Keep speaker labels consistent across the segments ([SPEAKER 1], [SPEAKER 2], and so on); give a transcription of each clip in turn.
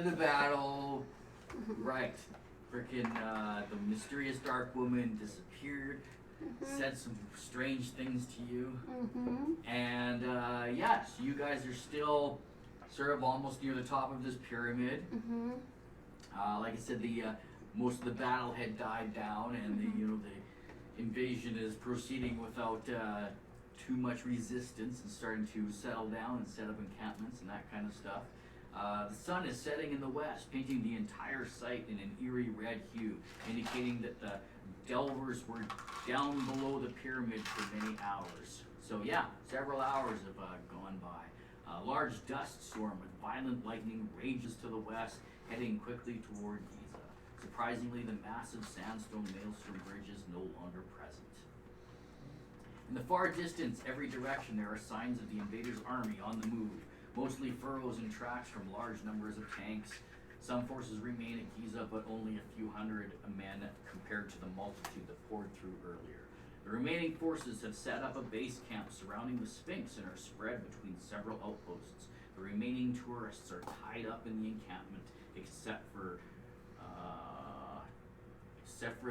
[SPEAKER 1] of the battle, right? Frickin' the mysterious dark woman disappeared, said some strange things to you, and yes, you guys are still sort of almost near the top of this pyramid. Like I said, the most of the battle had died down, and the invasion is proceeding without too much resistance and starting to settle down and set up encampments and that kind of stuff. The sun is setting in the west, painting the entire site in an eerie red hue, indicating that the delvers were down below the pyramid for many hours. So yeah, several hours have gone by. A large dust storm with violent lightning rages to the west, heading quickly toward Giza. Surprisingly, the massive sandstone maelstrom bridge is no longer present. In the far distance, every direction, there are signs of the invaders' army on the move, mostly furrows and tracks from large numbers of tanks. Some forces remain at Giza, but only a few hundred men compared to the multitude that poured through earlier. The remaining forces have set up a base camp surrounding the Sphinx and are spread between several outposts. The remaining tourists are tied up in the encampment, except for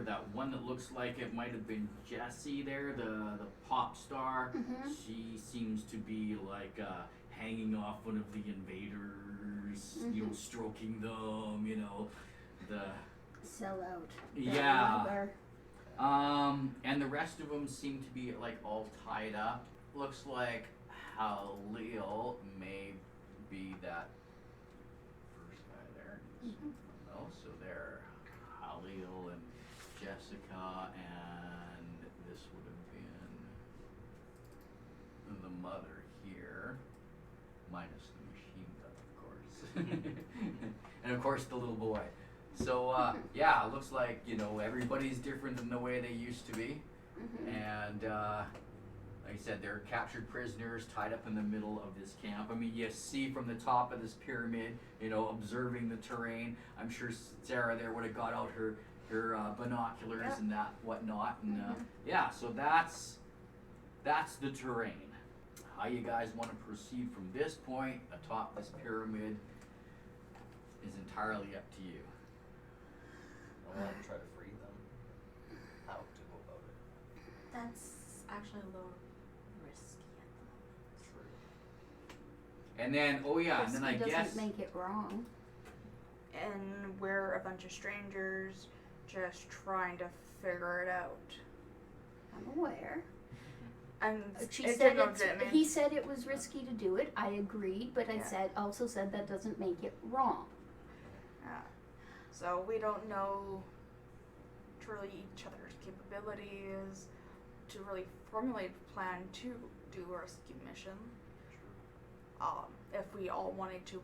[SPEAKER 1] that one that looks like it might have been Jessie there, the pop star. She seems to be like hanging off one of the invaders, stroking them, the
[SPEAKER 2] sellout.
[SPEAKER 1] Yeah. And the rest of them seem to be like all tied up. Looks like Halil may be that first guy there. Oh, so there, Halil and Jessica, and this would have been the mother here, minus the machine gun, of course, and of course the little boy. So yeah, it looks like everybody's different than the way they used to be, and like I said, they're captured prisoners tied up in the middle of this camp. I mean, you see from the top of this pyramid, observing the terrain. I'm sure Sara there would have got out her binoculars and that whatnot, and yeah, so that's the terrain. How you guys want to proceed from this point atop this pyramid is entirely up to you.
[SPEAKER 3] I want to try to free them. How to go about it?
[SPEAKER 4] That's actually a little risky at the moment.
[SPEAKER 3] True.
[SPEAKER 1] And then, and then I
[SPEAKER 2] doesn't
[SPEAKER 1] guess
[SPEAKER 2] make it wrong.
[SPEAKER 5] And we're a bunch of strangers just trying to figure it out.
[SPEAKER 2] I'm aware.
[SPEAKER 5] And
[SPEAKER 2] he said it was risky to do it. I agreed, but I also said that doesn't make it wrong.
[SPEAKER 5] So we don't know truly each other's capabilities to really formulate a plan to do a rescue mission. If we all wanted to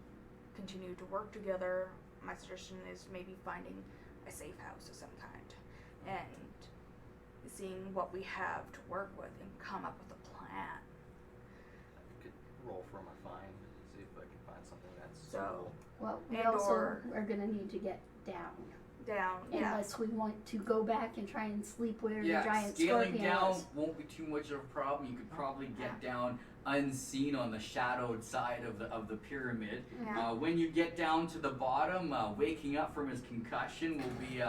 [SPEAKER 5] continue to work together, my suggestion is maybe finding a safe house of some kind and seeing what we have to work with and come up with a plan.
[SPEAKER 3] I could roll for my find, see if I can find something that's
[SPEAKER 5] So,
[SPEAKER 2] well, we also are going to need to get down, unless we want to go back and try and sleep where the giant
[SPEAKER 1] scaling
[SPEAKER 2] scorpion
[SPEAKER 1] down
[SPEAKER 2] was.
[SPEAKER 1] won't be too much of a problem. You could probably get down unseen on the shadowed side of the pyramid. When you get down to the bottom, waking up from his concussion will be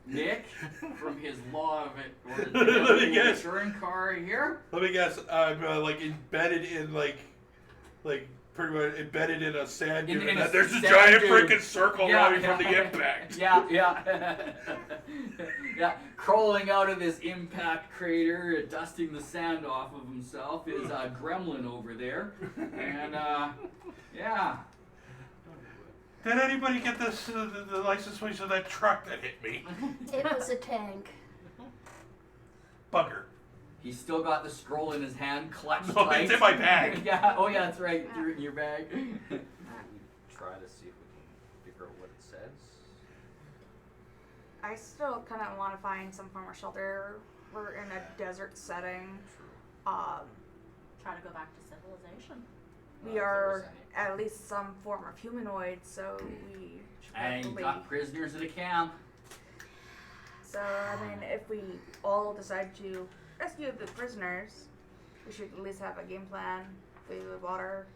[SPEAKER 1] Nick from his law of it, or the touring car here.
[SPEAKER 6] Let me guess. I'm like embedded in like pretty much embedded in a sand dune. And there's a giant freaking circle around me from the impact.
[SPEAKER 1] Yeah. Crawling out of this impact crater, dusting the sand off of himself is Gremlin over there, and yeah.
[SPEAKER 6] Did anybody get the license plate of that truck that hit me?
[SPEAKER 2] It was a tank.
[SPEAKER 6] Bugger.
[SPEAKER 1] He's still got the scroll in his hand, clutched
[SPEAKER 6] No,
[SPEAKER 1] tight.
[SPEAKER 6] it's in my bag.
[SPEAKER 1] Yeah. Oh yeah, that's right. You're in your bag.
[SPEAKER 3] Try to see if we can figure out what it says.
[SPEAKER 5] I still kind of want to find some form of shelter. We're in a desert setting.
[SPEAKER 4] Try to go back to civilization.
[SPEAKER 5] We are at least some form of humanoid, so we should
[SPEAKER 1] And you
[SPEAKER 5] probably...
[SPEAKER 1] got prisoners at a camp.
[SPEAKER 5] So, I mean, if we all decide to rescue the prisoners, we should at least have a game plan, food, water.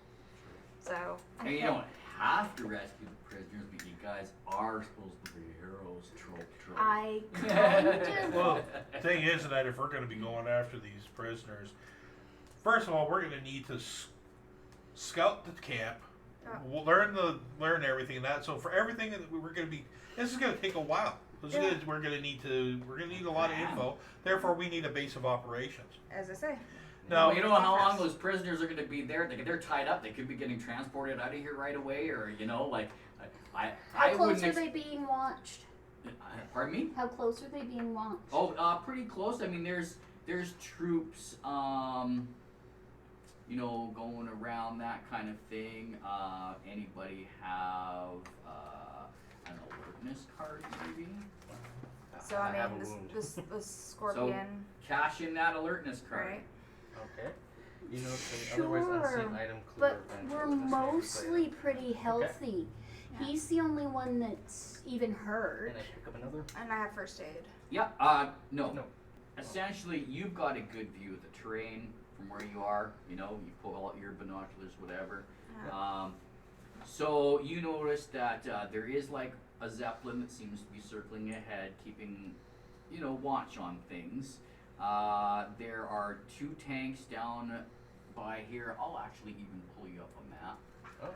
[SPEAKER 5] So,
[SPEAKER 1] And you know what? have to rescue the prisoners, but you guys are supposed to be heroes, trope.
[SPEAKER 5] I kind of.
[SPEAKER 6] Well, the thing is that if we're going to be going after these prisoners, first of all, we're going to need to scout the camp, we'll learn everything and that. So for everything that we're going to be, this is going to take a while. We're going to need a lot of info. Therefore, we need a base of operations.
[SPEAKER 5] As I say.
[SPEAKER 1] Now, you know how long those prisoners are going to be there? They're tied up. They could be getting transported out of here right away, or
[SPEAKER 2] How close are they being watched?
[SPEAKER 1] Pardon me?
[SPEAKER 2] How close are they being watched?
[SPEAKER 1] Oh, pretty close. I mean, there's troops, going around, that kind of thing. Anybody have an alertness card, maybe?
[SPEAKER 5] So I mean, the scorpion.
[SPEAKER 1] So cash in that alertness card.
[SPEAKER 5] Right.
[SPEAKER 3] Okay. You know, otherwise unseen item
[SPEAKER 2] but we're mostly pretty healthy.
[SPEAKER 5] Okay. Yeah.
[SPEAKER 2] He's the only one that's even hurt.
[SPEAKER 3] And I pick up another?
[SPEAKER 5] And I have first aid.
[SPEAKER 1] Yeah, no. Essentially, you've got a good view of the terrain from where you are. You pull out your binoculars, whatever.
[SPEAKER 5] Yeah.
[SPEAKER 1] So you notice that there is like a zeppelin that seems to be circling ahead, keeping, watch on things. There are 2 tanks down by here. I'll actually even pull you up a map.
[SPEAKER 3] Oh.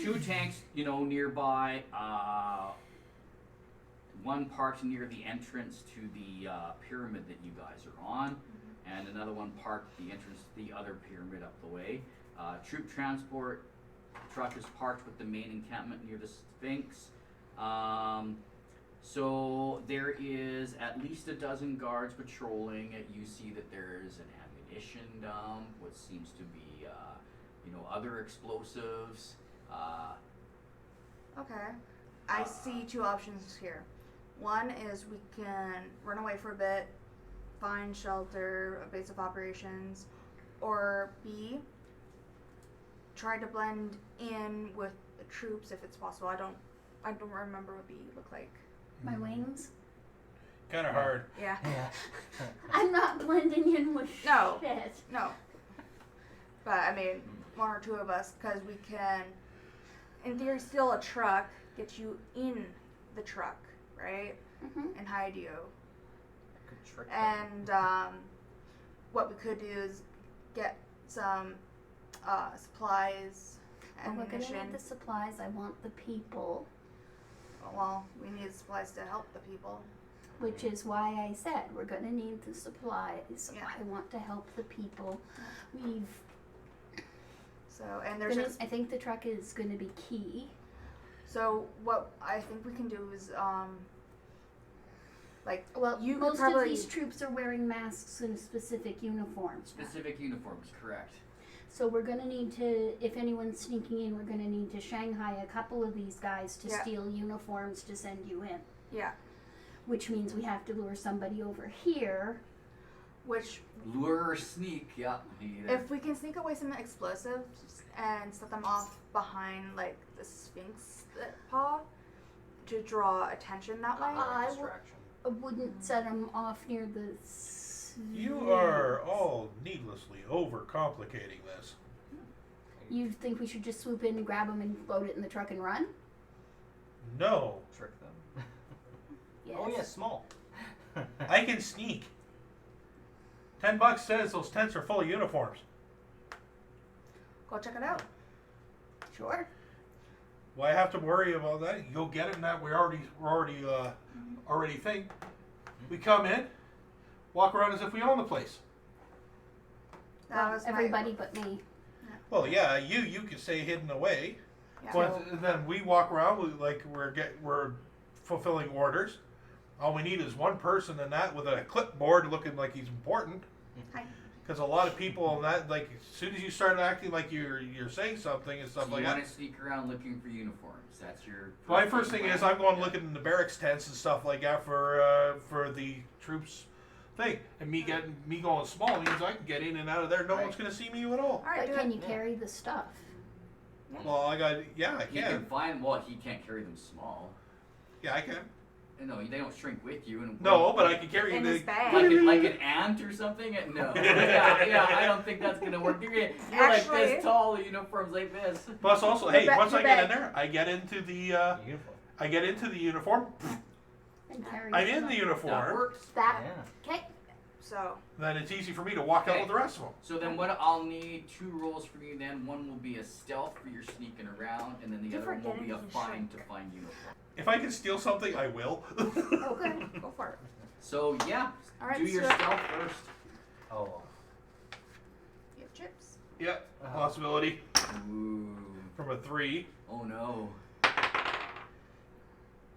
[SPEAKER 1] 2 tanks, nearby. One parked near the entrance to the pyramid that you guys are on, and another one parked at the entrance to the other pyramid up the way. Troop transport truck is parked with the main encampment near the Sphinx. So there is at least a dozen guards patrolling. You see that there's an ammunition dump, what seems to be, other explosives.
[SPEAKER 5] Okay. I see 2 options here. One is we can run away for a bit, find shelter, a base of operations, or B, try to blend in with the troops if it's possible. I don't remember what B looked like.
[SPEAKER 2] My wings?
[SPEAKER 6] Kind of hard.
[SPEAKER 5] Yeah.
[SPEAKER 2] I'm not blending in with
[SPEAKER 5] No.
[SPEAKER 2] shit.
[SPEAKER 5] No. But I mean, 1 or 2 of us, because we can, in theory, steal a truck, get you in the truck, right?
[SPEAKER 2] Mm-hmm.
[SPEAKER 5] And hide you.
[SPEAKER 3] Good trick. And
[SPEAKER 5] what we could do is get some supplies,
[SPEAKER 2] We're gonna
[SPEAKER 5] ammunition.
[SPEAKER 2] need the supplies. I want the people.
[SPEAKER 5] Well, we need supplies to help the people.
[SPEAKER 2] Which is why I said we're gonna need the supplies.
[SPEAKER 5] Yeah.
[SPEAKER 2] I want to help the people.
[SPEAKER 5] So, and there's
[SPEAKER 2] I think the truck is gonna be key.
[SPEAKER 5] so what I think we can do is you could
[SPEAKER 2] most
[SPEAKER 5] probably
[SPEAKER 2] of these troops are wearing masks and specific uniforms.
[SPEAKER 1] Specific uniforms, correct.
[SPEAKER 2] So we're gonna need to, if anyone's sneaking in, we're gonna need to Shanghai a couple of these guys to steal uniforms to send you in.
[SPEAKER 5] Yeah.
[SPEAKER 2] Which means we have to lure somebody over here.
[SPEAKER 5] Which
[SPEAKER 1] Lure or sneak, yeah.
[SPEAKER 5] if we can sneak away some explosives and set them off behind like the Sphinx paw to draw attention that way.
[SPEAKER 3] Distraction.
[SPEAKER 2] I wouldn't set them off near the
[SPEAKER 6] You are all needlessly overcomplicating this.
[SPEAKER 2] You think we should just swoop in and grab them and load it in the truck and run?
[SPEAKER 6] No.
[SPEAKER 3] Trick them.
[SPEAKER 2] Yes.
[SPEAKER 3] Oh yeah, small.
[SPEAKER 6] I can sneak. $10 says those tents are full of uniforms.
[SPEAKER 5] Go check it out.
[SPEAKER 2] Sure.
[SPEAKER 6] Why have to worry about that? You go get it, and that we're already think. We come in, walk around as if we own the place.
[SPEAKER 5] That was
[SPEAKER 2] everybody but me.
[SPEAKER 6] Well, yeah, you can stay hidden away.
[SPEAKER 5] Yeah.
[SPEAKER 6] And then we walk around like we're fulfilling orders. All we need is one person in that with a clipboard looking like he's important.
[SPEAKER 5] Hi.
[SPEAKER 6] Because a lot of people on that, like, as soon as you start acting like you're saying something and stuff
[SPEAKER 1] So
[SPEAKER 6] like
[SPEAKER 1] you
[SPEAKER 6] that.
[SPEAKER 1] want to sneak around looking for uniforms. That's your.
[SPEAKER 6] My first thing is I'm going looking in the barracks tents and stuff like that for the troops thing. And me going small means I can get in and out of there. No one's going to see me at all.
[SPEAKER 5] All right,
[SPEAKER 2] But can you carry the stuff?
[SPEAKER 6] Well, I
[SPEAKER 1] He
[SPEAKER 6] can.
[SPEAKER 1] can find. Well, he can't carry them small.
[SPEAKER 6] Yeah, I can.
[SPEAKER 1] No, they don't shrink with you. And
[SPEAKER 6] No, but I can carry
[SPEAKER 5] In
[SPEAKER 6] the
[SPEAKER 5] his bag.
[SPEAKER 1] like an ant or something? No. yeah, I don't think that's gonna work. You're like
[SPEAKER 5] Actually-
[SPEAKER 1] this tall, uniforms like this.
[SPEAKER 6] Plus, also,
[SPEAKER 5] Your
[SPEAKER 6] hey,
[SPEAKER 5] ba-
[SPEAKER 6] once
[SPEAKER 5] your
[SPEAKER 6] I get
[SPEAKER 5] bag.
[SPEAKER 6] in there, I get into the
[SPEAKER 3] Uniform.
[SPEAKER 6] I get into the uniform.
[SPEAKER 2] And carry
[SPEAKER 6] I'm in
[SPEAKER 2] some
[SPEAKER 6] the
[SPEAKER 1] That
[SPEAKER 6] uniform.
[SPEAKER 1] works.
[SPEAKER 2] That,
[SPEAKER 3] Yeah.
[SPEAKER 2] okay.
[SPEAKER 5] So,
[SPEAKER 6] Then it's easy for me to walk out
[SPEAKER 1] Okay.
[SPEAKER 6] with the rest of them.
[SPEAKER 1] So then what I'll need 2 rolls from you then. One will be a stealth for your sneaking around, and then the
[SPEAKER 5] You're
[SPEAKER 1] other one will be a
[SPEAKER 5] forgetting to
[SPEAKER 1] find
[SPEAKER 5] shrink.
[SPEAKER 1] to find uniform.
[SPEAKER 6] If I can steal something, I will.
[SPEAKER 5] okay, go for it.
[SPEAKER 1] So yeah,
[SPEAKER 5] All right,
[SPEAKER 1] do your
[SPEAKER 5] so-
[SPEAKER 1] stealth first.
[SPEAKER 3] Oh.
[SPEAKER 5] You have chips.
[SPEAKER 6] Yep, possibility
[SPEAKER 1] Ooh.
[SPEAKER 6] from a 3,
[SPEAKER 1] Oh no.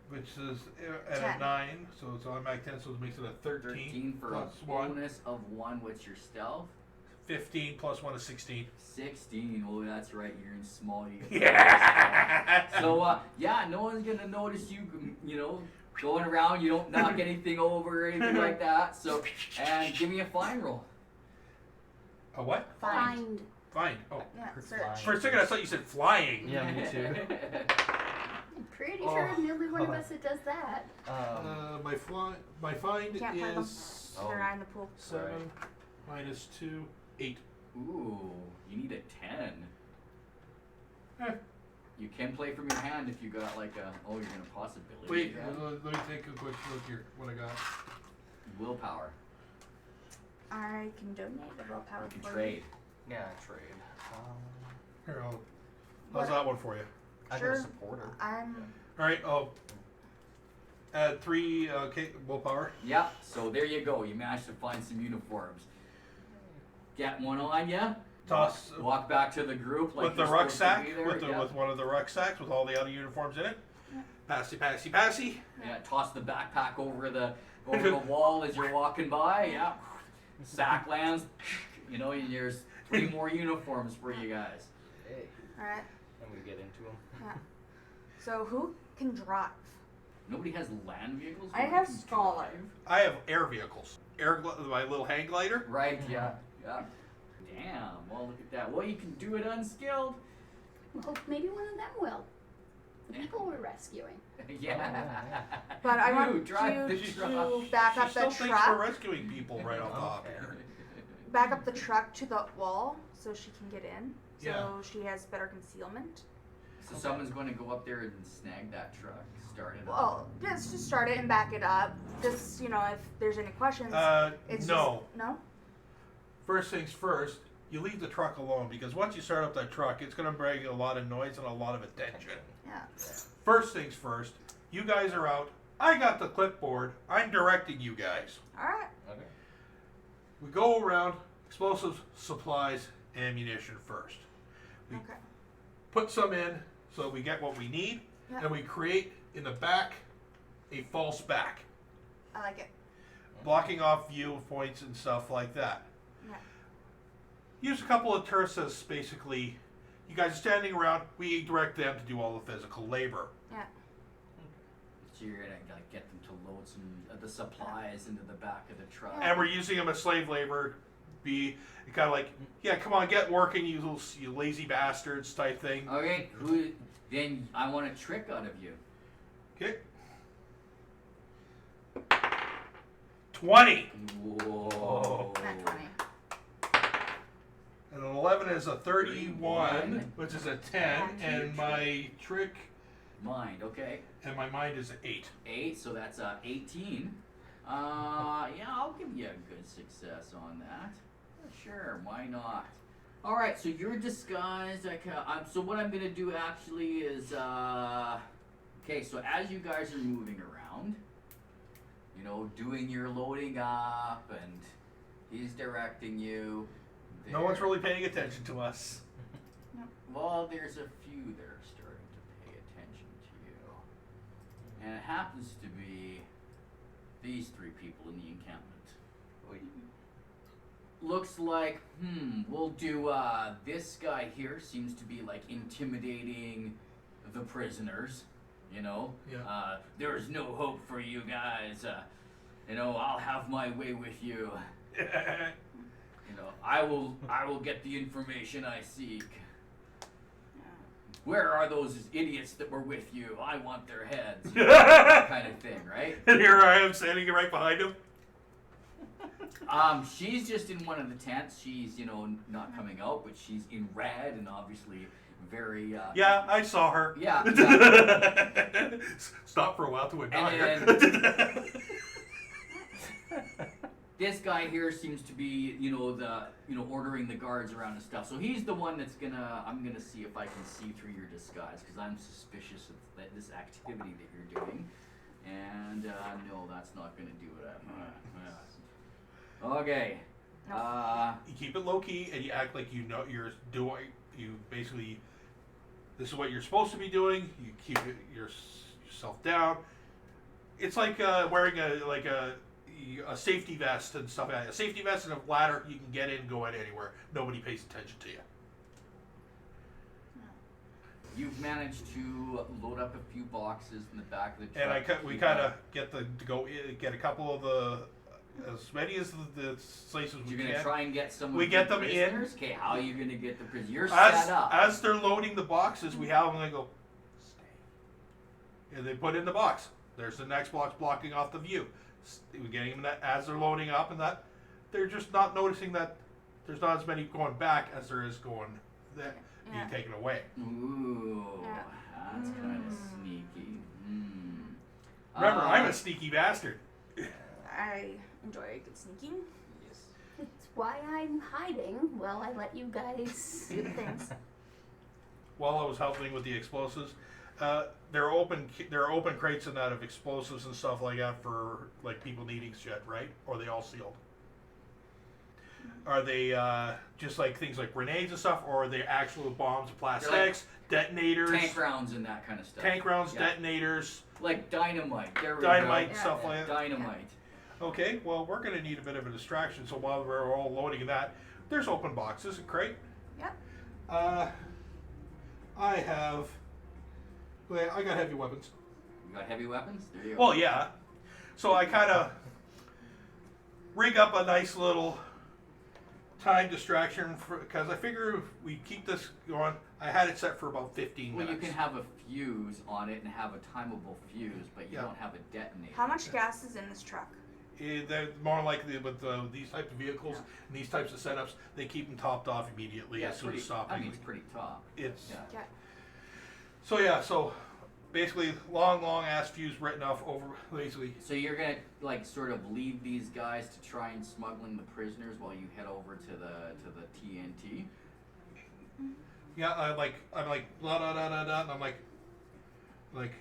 [SPEAKER 6] which is at
[SPEAKER 5] 10.
[SPEAKER 6] a 9, so it's automatic 10, so it makes it a 13.
[SPEAKER 1] 13 for
[SPEAKER 6] plus
[SPEAKER 1] a
[SPEAKER 6] 1.
[SPEAKER 1] bonus of 1. What's your stealth?
[SPEAKER 6] 15 plus 1 is 16.
[SPEAKER 1] 16. Oh, that's right. You're in small.
[SPEAKER 6] Yeah.
[SPEAKER 1] So yeah, no one's gonna notice you. You know, going around. You don't knock anything over or anything like that. So, and give me a find roll.
[SPEAKER 6] A what?
[SPEAKER 2] Find.
[SPEAKER 6] Find. Oh.
[SPEAKER 5] Yeah,
[SPEAKER 3] For
[SPEAKER 5] search.
[SPEAKER 3] flying.
[SPEAKER 6] For a second, I thought you said flying.
[SPEAKER 3] Yeah, me too.
[SPEAKER 2] I'm pretty sure I'm the only one of us that does that.
[SPEAKER 6] My find
[SPEAKER 5] Can't find them.
[SPEAKER 6] is
[SPEAKER 5] They're not in the pool.
[SPEAKER 6] 7 minus 2, 8.
[SPEAKER 1] Ooh, you need a 10.
[SPEAKER 6] Eh.
[SPEAKER 1] You can play from your hand if you got like a. Oh, you're gonna possibility.
[SPEAKER 6] Wait,
[SPEAKER 1] yeah.
[SPEAKER 6] let me take a quick look here. What I got?
[SPEAKER 1] Willpower.
[SPEAKER 5] I can donate the willpower
[SPEAKER 1] You can
[SPEAKER 5] for
[SPEAKER 1] trade.
[SPEAKER 3] Yeah, trade.
[SPEAKER 6] Here, how's
[SPEAKER 5] What?
[SPEAKER 6] that one for you?
[SPEAKER 3] I
[SPEAKER 5] Sure.
[SPEAKER 3] got a supporter.
[SPEAKER 5] I'm.
[SPEAKER 6] All right. Oh. Add 3 willpower.
[SPEAKER 1] Yeah. So there you go. You managed to find some uniforms. Get one on ya.
[SPEAKER 6] Toss
[SPEAKER 1] Walk back to the group like
[SPEAKER 6] with the
[SPEAKER 1] you're supposed to
[SPEAKER 6] rucksack,
[SPEAKER 1] be there,
[SPEAKER 6] with with one of the rucksacks with all the other uniforms in it. Passy, passy, passy.
[SPEAKER 1] Yeah, toss the backpack over the wall as you're walking by. Yeah, sack lands. You know, and there's 3 more uniforms for you guys.
[SPEAKER 3] Hey.
[SPEAKER 5] Alright.
[SPEAKER 3] And we get into them.
[SPEAKER 5] Yeah. So who can drive?
[SPEAKER 1] Nobody has land vehicles.
[SPEAKER 5] I
[SPEAKER 1] Nobody
[SPEAKER 5] have
[SPEAKER 1] can
[SPEAKER 5] scholar.
[SPEAKER 1] drive.
[SPEAKER 6] I have air vehicles. My little hang glider.
[SPEAKER 1] Right. Yeah. Yeah. Damn. Well, look at that. Well, you can do it unskilled.
[SPEAKER 2] Well, hope maybe one of them will. The people we're rescuing.
[SPEAKER 1] Yeah.
[SPEAKER 5] But I want
[SPEAKER 1] You drive
[SPEAKER 5] you
[SPEAKER 1] the
[SPEAKER 5] to
[SPEAKER 1] truck.
[SPEAKER 5] back up
[SPEAKER 6] She
[SPEAKER 5] the
[SPEAKER 6] still thinks we're
[SPEAKER 5] truck.
[SPEAKER 6] rescuing people right off the hop
[SPEAKER 3] Okay.
[SPEAKER 6] here.
[SPEAKER 5] Back up the truck to the wall so she can get in. So
[SPEAKER 6] Yeah.
[SPEAKER 5] she has better concealment.
[SPEAKER 1] So someone's going to go up there and snag that truck, start it up.
[SPEAKER 5] Well, just start it and back it up. Just, you know, if there's any questions. It's
[SPEAKER 6] No.
[SPEAKER 5] Just, no?
[SPEAKER 6] First things first, you leave the truck alone because once you start up that truck, it's going to bring a lot of noise and a lot of attention.
[SPEAKER 5] Yeah.
[SPEAKER 6] First things first, you guys are out. I got the clipboard. I'm directing you guys.
[SPEAKER 5] Alright.
[SPEAKER 3] Okay.
[SPEAKER 6] We go around explosives, supplies, ammunition first. We
[SPEAKER 5] Okay.
[SPEAKER 6] put some in so we get what we need,
[SPEAKER 5] Yeah.
[SPEAKER 6] and we create in the back a false back,
[SPEAKER 5] I like it.
[SPEAKER 6] blocking off view points and stuff like that.
[SPEAKER 5] Yeah.
[SPEAKER 6] Use a couple of terses, basically. You guys are standing around, we direct them to do all the physical labor.
[SPEAKER 5] Yeah.
[SPEAKER 1] So you're going to like, get them to load some of the supplies into the back of the truck.
[SPEAKER 5] Yeah.
[SPEAKER 6] And we're using them as slave labor, be kind of like, yeah, come on, get working, you lazy bastards type thing.
[SPEAKER 1] Okay, then I want a trick out of you.
[SPEAKER 6] Okay. 20.
[SPEAKER 1] Whoa.
[SPEAKER 5] Not 20.
[SPEAKER 6] And an 11 is a 31,
[SPEAKER 1] 31.
[SPEAKER 6] which is a 10, and my trick
[SPEAKER 1] Mind, okay.
[SPEAKER 6] and my mind is an 8.
[SPEAKER 1] 8, so that's 18. Yeah, I'll give you a good success on that. Sure, why not? All right, so you're disguised. So what I'm gonna do actually is, okay. So as you guys are moving around, you know, doing your loading up, and he's directing you.
[SPEAKER 6] No one's really paying attention to us.
[SPEAKER 1] Well, there's a few that are starting to pay attention to you. And it happens to be these 3 people in the encampment.
[SPEAKER 3] Wait.
[SPEAKER 1] Looks like, we'll do, this guy here seems to be like intimidating the prisoners, you know?
[SPEAKER 6] Yeah.
[SPEAKER 1] There is no hope for you guys, you know, I'll have my way with you. You know, I will get the information I seek. where are those idiots that were with you? I want their heads. That kind of thing, right?
[SPEAKER 6] And here I am standing right behind him.
[SPEAKER 1] She's just in one of the tents. She's, not coming out, but she's in red and obviously very.
[SPEAKER 6] Yeah, I saw her.
[SPEAKER 1] Yeah.
[SPEAKER 6] Stop for a while to ignore
[SPEAKER 1] And
[SPEAKER 6] her.
[SPEAKER 1] This guy here seems to be, ordering the guards around and stuff. So he's the one that's I'm gonna see if I can see through your disguise, because I'm suspicious of this activity that you're doing. And, no, that's not gonna do it. Okay.
[SPEAKER 6] You keep it low key, and you act like you know you're doing. You basically, this is what you're supposed to be doing. You keep yourself down. It's like wearing a safety vest and stuff like that. A safety vest and a ladder, you can get in and go in anywhere. Nobody pays attention to you.
[SPEAKER 1] You've managed to load up a few boxes in the back of the truck.
[SPEAKER 6] And we kind of get to go in, get a couple of as many as the places we can.
[SPEAKER 1] You're gonna try and get some.
[SPEAKER 6] We get them
[SPEAKER 1] prisoners? Okay, how are you gonna get the prisoners? You're
[SPEAKER 6] set
[SPEAKER 1] up.
[SPEAKER 6] As they're loading the boxes, we have them and they go, stay. And they put in the box. There's the next box blocking off the view. We're getting them that as they're loading up, and that they're just not noticing that there's not as many going back as there is going there being taken away.
[SPEAKER 1] Ooh, that's kind of sneaky.
[SPEAKER 6] Remember, I'm a sneaky bastard.
[SPEAKER 5] I enjoy good sneaking.
[SPEAKER 3] Yes.
[SPEAKER 2] It's why I'm hiding while I let you guys
[SPEAKER 5] Do the things.
[SPEAKER 6] While I was helping with the explosives, there are open crates and that of explosives and stuff like that for like people needing shit, right? Or are they all sealed? Are they just like things like grenades and stuff, or are they actual bombs, plastics, detonators,
[SPEAKER 1] Tank rounds and that kind of stuff.
[SPEAKER 6] tank rounds, detonators,
[SPEAKER 1] Like dynamite. There we
[SPEAKER 6] dynamite,
[SPEAKER 1] go.
[SPEAKER 6] stuff like that?
[SPEAKER 1] Dynamite.
[SPEAKER 6] Okay, well, we're going to need a bit of a distraction, so while we're all loading that, there's open boxes, a crate.
[SPEAKER 5] Yep.
[SPEAKER 6] I got heavy weapons.
[SPEAKER 1] You got heavy weapons? There you go.
[SPEAKER 6] Well, yeah. So I kind of rig up a nice little time distraction because I figure if we keep this going. I had it set for about 15 minutes.
[SPEAKER 1] Well, you can have a fuse on it and have a timeable fuse, but you don't have a detonator.
[SPEAKER 5] How much gas is in this truck?
[SPEAKER 6] They're more likely with these types of vehicles and these types of setups, they keep them topped off immediately as soon as stopping.
[SPEAKER 1] I mean, it's pretty top.
[SPEAKER 6] It's
[SPEAKER 5] Yeah.
[SPEAKER 6] so basically long ass fuse written off over basically.
[SPEAKER 1] So you're gonna sort of leave these guys to try and smuggling the prisoners while you head over to the TNT.
[SPEAKER 6] Yeah, I'm like blah da da da da, and I'm like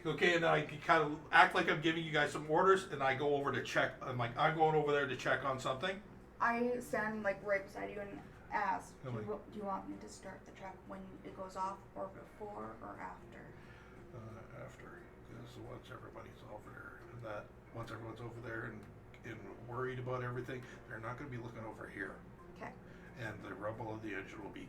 [SPEAKER 6] okay, and then I kind of act like I'm giving you guys some orders, and I go over to check. I'm going over there to check on something.
[SPEAKER 5] I stand right beside you and ask, do
[SPEAKER 6] Really?
[SPEAKER 5] you want me to start the truck when it goes off, or before, or after?
[SPEAKER 6] After, because once everybody's over there, once everyone's over there and worried about everything, they're not going to be looking over here.
[SPEAKER 5] Okay.
[SPEAKER 6] And the rumble of the engine will be.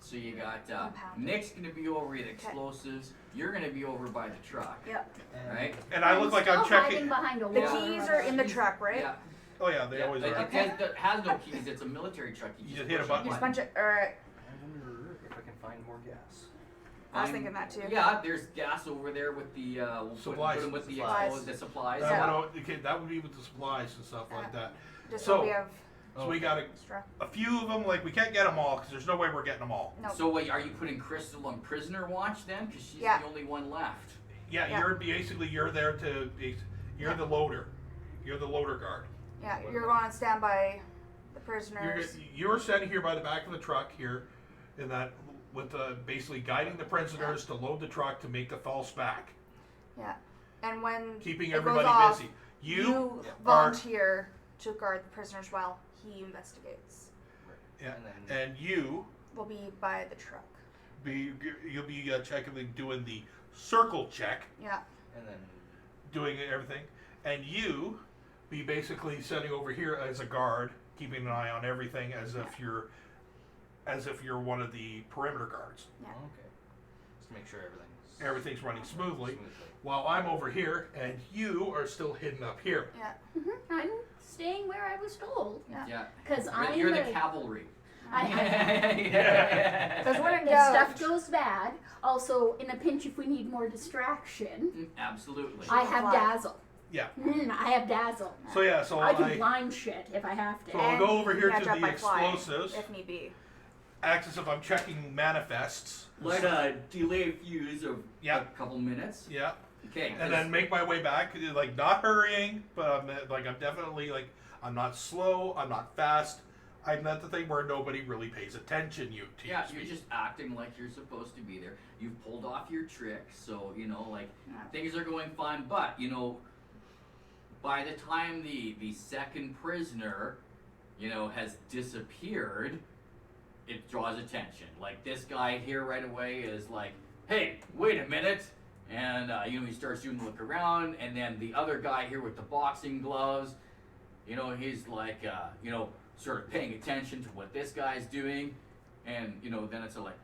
[SPEAKER 1] So you got
[SPEAKER 5] Compounded.
[SPEAKER 1] Nick's gonna be over at explosives. You're gonna be over by the truck.
[SPEAKER 5] Yep.
[SPEAKER 1] Right?
[SPEAKER 6] And I look like I'm
[SPEAKER 2] still
[SPEAKER 6] checking.
[SPEAKER 2] hiding behind a
[SPEAKER 5] The
[SPEAKER 2] wall.
[SPEAKER 5] keys are in the truck, right?
[SPEAKER 1] Yeah.
[SPEAKER 6] Oh yeah, they
[SPEAKER 1] Yeah,
[SPEAKER 6] always
[SPEAKER 1] but
[SPEAKER 6] are.
[SPEAKER 1] it has no keys. It's a military truck.
[SPEAKER 6] You just hit a
[SPEAKER 1] push
[SPEAKER 6] button.
[SPEAKER 5] You just punch it. Alright.
[SPEAKER 3] I wonder if I can find more gas.
[SPEAKER 5] I was thinking that too.
[SPEAKER 1] Yeah, there's gas over there with the we'll
[SPEAKER 6] Supplies.
[SPEAKER 1] Put 'em with the
[SPEAKER 5] Supplies.
[SPEAKER 1] the supplies.
[SPEAKER 6] That would be with the supplies and stuff like that.
[SPEAKER 5] Just
[SPEAKER 6] So-
[SPEAKER 5] so we have
[SPEAKER 6] So we got
[SPEAKER 5] extra.
[SPEAKER 6] a few of them. Like we can't get them all because there's no way we're getting them all.
[SPEAKER 5] No.
[SPEAKER 1] So wait, are you putting Crystal on prisoner watch then? Because she's
[SPEAKER 5] Yeah.
[SPEAKER 1] the only one left.
[SPEAKER 6] Yeah,
[SPEAKER 5] Yeah.
[SPEAKER 6] you're there to you're the loader. You're the loader guard.
[SPEAKER 5] Yeah, you're going to stand by the prisoners.
[SPEAKER 6] You're standing here by the back of the truck here, in that with basically guiding the prisoners to load the truck to make the false back,
[SPEAKER 5] Yeah. And when
[SPEAKER 6] keeping
[SPEAKER 5] it
[SPEAKER 6] everybody
[SPEAKER 5] goes off,
[SPEAKER 6] busy.
[SPEAKER 5] you
[SPEAKER 6] are
[SPEAKER 5] volunteer to guard the prisoners while he investigates.
[SPEAKER 6] yeah,
[SPEAKER 3] And then-
[SPEAKER 6] and you
[SPEAKER 5] We'll be by the truck.
[SPEAKER 6] you'll be checking, doing the circle check,
[SPEAKER 5] Yeah.
[SPEAKER 3] And then
[SPEAKER 6] doing everything, and you be basically sitting over here as a guard, keeping an eye on everything as if you're one of the perimeter guards.
[SPEAKER 5] Yeah.
[SPEAKER 3] okay. Just to make sure
[SPEAKER 6] Everything's running smoothly, while I'm over here and you are still hidden up here.
[SPEAKER 5] Yeah.
[SPEAKER 2] I'm staying where I was told.
[SPEAKER 5] Yeah.
[SPEAKER 1] Yeah.
[SPEAKER 2] Because I'm
[SPEAKER 1] You're the cavalry.
[SPEAKER 5] Because when it
[SPEAKER 2] If stuff goes bad, also in a pinch if we need more distraction,
[SPEAKER 1] Absolutely.
[SPEAKER 2] I have dazzle.
[SPEAKER 6] Yeah.
[SPEAKER 2] I have dazzle.
[SPEAKER 6] So yeah, so
[SPEAKER 2] I can blind shit if I have to.
[SPEAKER 6] So I'll go over here to
[SPEAKER 5] catch up
[SPEAKER 6] the
[SPEAKER 5] by flying,
[SPEAKER 6] explosives.
[SPEAKER 5] if need be.
[SPEAKER 6] Act as if I'm checking manifests.
[SPEAKER 1] Light a delay fuse of
[SPEAKER 6] Yeah.
[SPEAKER 1] a couple minutes.
[SPEAKER 6] Yeah.
[SPEAKER 1] Okay.
[SPEAKER 6] And then make my way back, like not hurrying, but I'm definitely like I'm not slow, I'm not fast. I'm not the thing where nobody really pays attention to
[SPEAKER 1] yeah,
[SPEAKER 6] me.
[SPEAKER 1] you're just acting like you're supposed to be there. You've pulled off your trick, so like things are going fine. But by the time the second prisoner, has disappeared, it draws attention. Like this guy here right away is like, hey, wait a minute. And, he starts doing the look around, and then the other guy here with the boxing gloves, he's like, sort of paying attention to what this guy's doing, and, then it's like,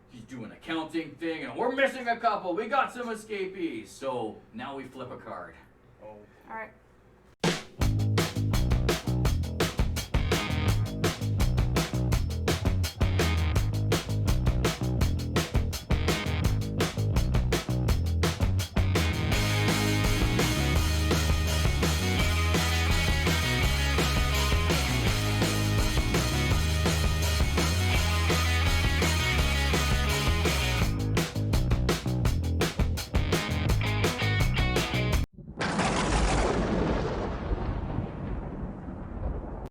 [SPEAKER 1] he's doing a counting thing, and we're missing a couple, we got some escapees, so now we flip a card.
[SPEAKER 3] Oh.
[SPEAKER 5] Alright.